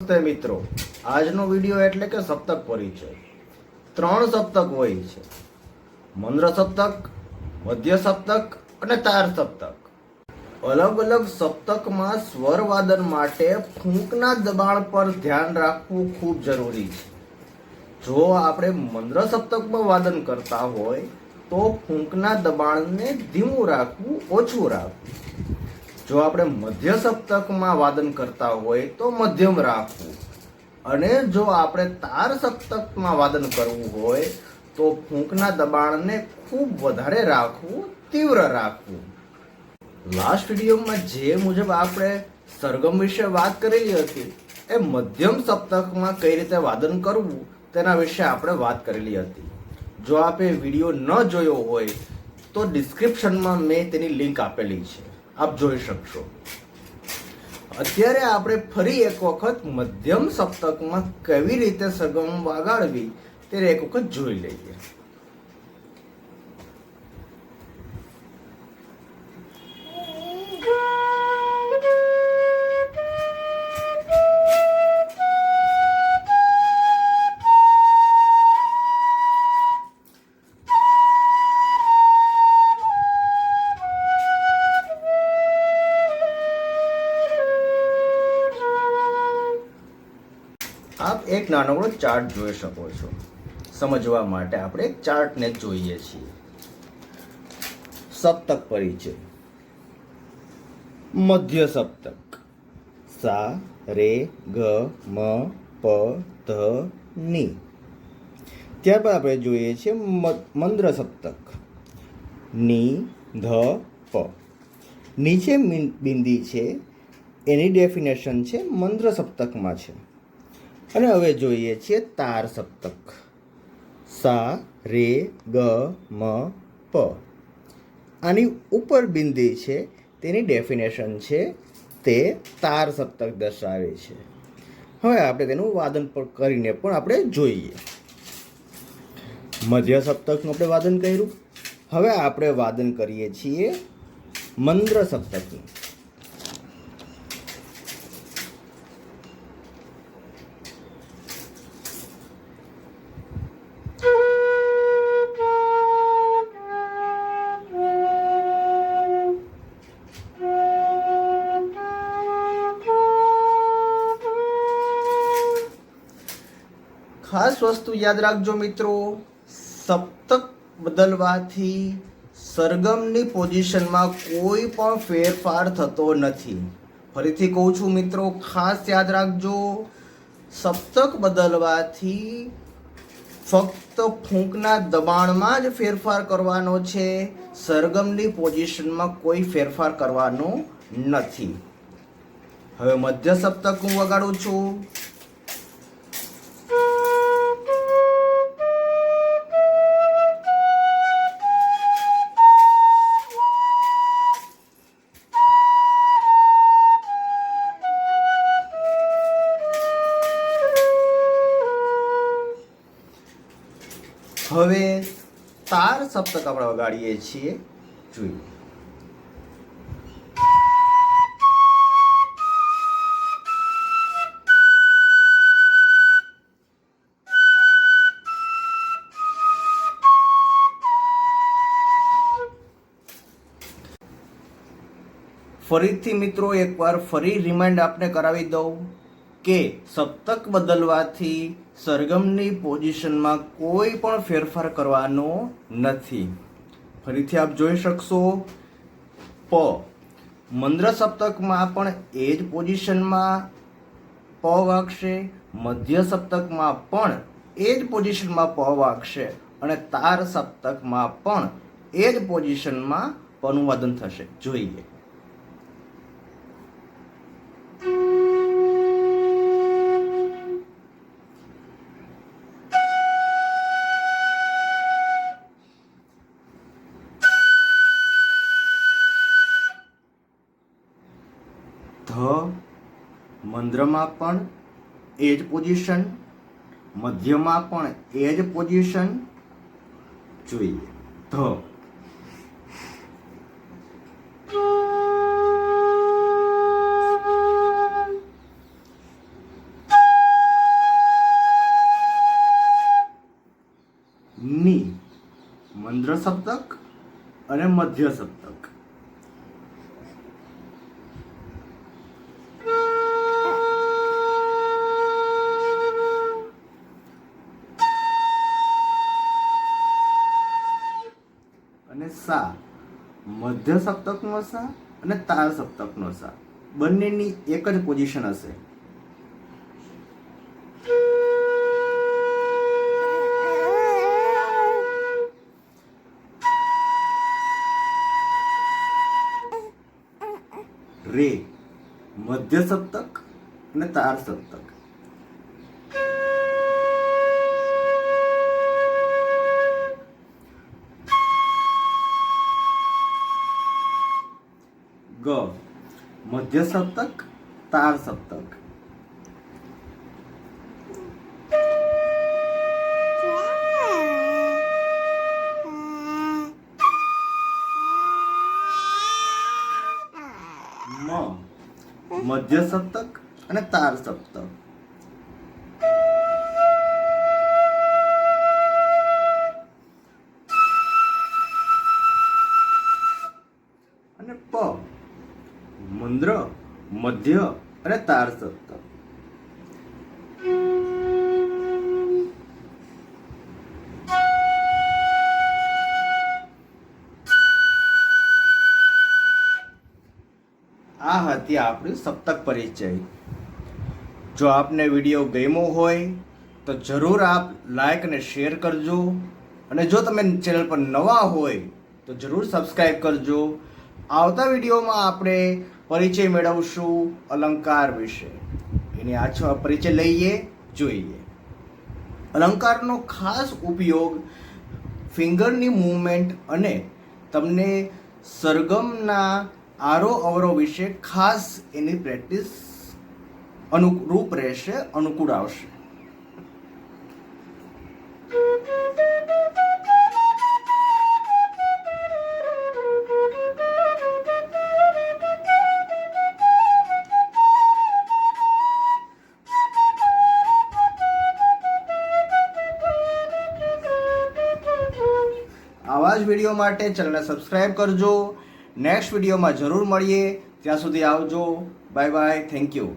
નમસ્તે મિત્રો, આજનો વિડીયો એટલે કે સપ્તક પરિચય. 3 સપ્તક હોય છે: મંદ્ર સપ્તક, મધ્ય સપ્તક અને તાર સપ્તક. અલગ અલગ સપ્તકમાં સ્વર વાદન માટે ફૂંકના દબાણ પર ધ્યાન રાખવું ખૂબ જરૂરી છે. જો આપણે મંદ્ર સપ્તકમાં વાદન કરતા હોય તો ફૂંકના દબાણને ધીમું રાખવું, ઓછું રાખવું. જો આપણે મધ્ય સપ્તકમાં વાદન કરતા હોય તો મધ્યમ રાખવું, અને જો આપણે તાર સપ્તકમાં વાદન કરવું હોય તો ફૂંકના દબાણને ખૂબ વધારે રાખવું, તીવ્ર રાખવું. લાસ્ટ વિડીયોમાં જે મુજબ આપણે સરગમ વિશે વાત કરેલી હતી એ મધ્યમ સપ્તકમાં કઈ રીતે વાદન કરવું તેના વિશે આપણે વાત કરેલી હતી. જો આપે વિડીયો ન જોયો હોય તો ડિસ્ક્રિપ્શનમાં મેં તેની લિંક આપેલી છે, આપ જોઈ શકશો. અત્યારે આપણે ફરી એક વખત મધ્યમ સપ્તકમાં કેવી રીતે સરગમ વગાડવી તે એક વખત જોઈ લઈએ. આપ એક નાનકડો ચાર્ટ જોઈ શકો છો. સમજવા માટે આપણે એક ચાર્ટને જોઈએ છીએ. સપ્તક પરિચય. મધ્ય સપ્તક સા રે ગ મ પ ધ ની. ત્યારબાદ આપણે જોઈએ છીએ મંદ્ર સપ્તક ની ધ પ. નીચે બિંદી છે એની ડેફિનેશન છે મંદ્ર સપ્તકમાં છે. અને હવે જોઈએ છીએ તાર સપ્તક સા રે ગ મ પ. આની ઉપર બિંદી છે તેની ડેફિનેશન છે તે તાર સપ્તક દર્શાવે છે. હવે આપણે તેનું વાદન કરીને પણ આપણે જોઈએ. મધ્ય સપ્તકનું આપણે વાદન કર્યું. હવે આપણે વાદન કરીએ છીએ મંદ્ર સપ્તકનું. ખાસ વસ્તુ યાદ રાખજો મિત્રો, સપ્તક બદલવાથી સરગમની પોઝિશનમાં કોઈ પણ ફેરફાર થતો નથી. ફરીથી કહું છું મિત્રો, ખાસ યાદ રાખજો, સપ્તક બદલવાથી ફક્ત ફૂંકના દબાણમાં જ ફેરફાર કરવાનો છે, સરગમની પોઝિશનમાં કોઈ ફેરફાર કરવાનો નથી. હવે મધ્ય સપ્તક હું વગાડું છું. હવે તાર સપ્તક આપણે વગાડીએ છીએ, જોઈએ. ફરીથી મિત્રો એકવાર ફરી રિમાઇન્ડ આપને કરાવી દઉં કે સપ્તક બદલવાથી સરગમની પોઝિશનમાં કોઈ પણ ફેરફાર કરવાનો નથી. ફરીથી આપ જોઈ શકશો, પ મંદ્ર સપ્તકમાં પણ એ જ પોઝિશનમાં પ વાગશે, મધ્ય સપ્તકમાં પણ એ જ પોઝિશનમાં પ વાગશે, અને તાર સપ્તકમાં પણ એ જ પોઝિશનમાં પનું વાદન થશે. જોઈએ. ધ મંદ્રમાં પણ એ જ પોઝિશન, મધ્યમાં પણ એ જ પોઝિશન. જોઈએ. ધ મંદ્ર સપ્તક અને મધ્ય સપ્તક. અને સા મધ્ય સપ્તકનો સા અને તાર સપ્તકનો સા બંનેની એક જ પોઝિશન હશે. રે મધ્ય સપ્તક અને તાર સપ્તક. ગ મધ્ય સપ્તક તાર સપ્તક. મ મધ્ય સપ્તક અને તાર સપ્તક. અને પ મંદ્ર મધ્ય અને તાર સપ્તક. આ હતી આપણી સપ્તક પરિચય. જો આપને વિડીયો ગમ્યો હોય તો જરૂર આપ લાઈક અને શેર કરજો, અને જો તમે ચેનલ પર નવા હોય તો જરૂર સબસ્ક્રાઈબ કરજો. આવતા વિડીયોમાં આપણે પરિચય મેળવશું અલંકાર વિશે. એની આછો પરિચય લઈએ, જોઈએ. અલંકારનો ખાસ ઉપયોગ ફિંગરની મૂવમેન્ટ અને તમને સરગમના આરો અવરો વિશે ખાસ એની પ્રેક્ટિસ અનુરૂપ રહેશે, અનુકૂળ આવશે. આવા જ વિડીયો માટે ચેનલને સબસ્ક્રાઈબ કરજો. નેક્સ્ટ વિડીયોમાં જરૂર મળીએ. ત્યાં સુધી આવજો. Bye bye. Thank you.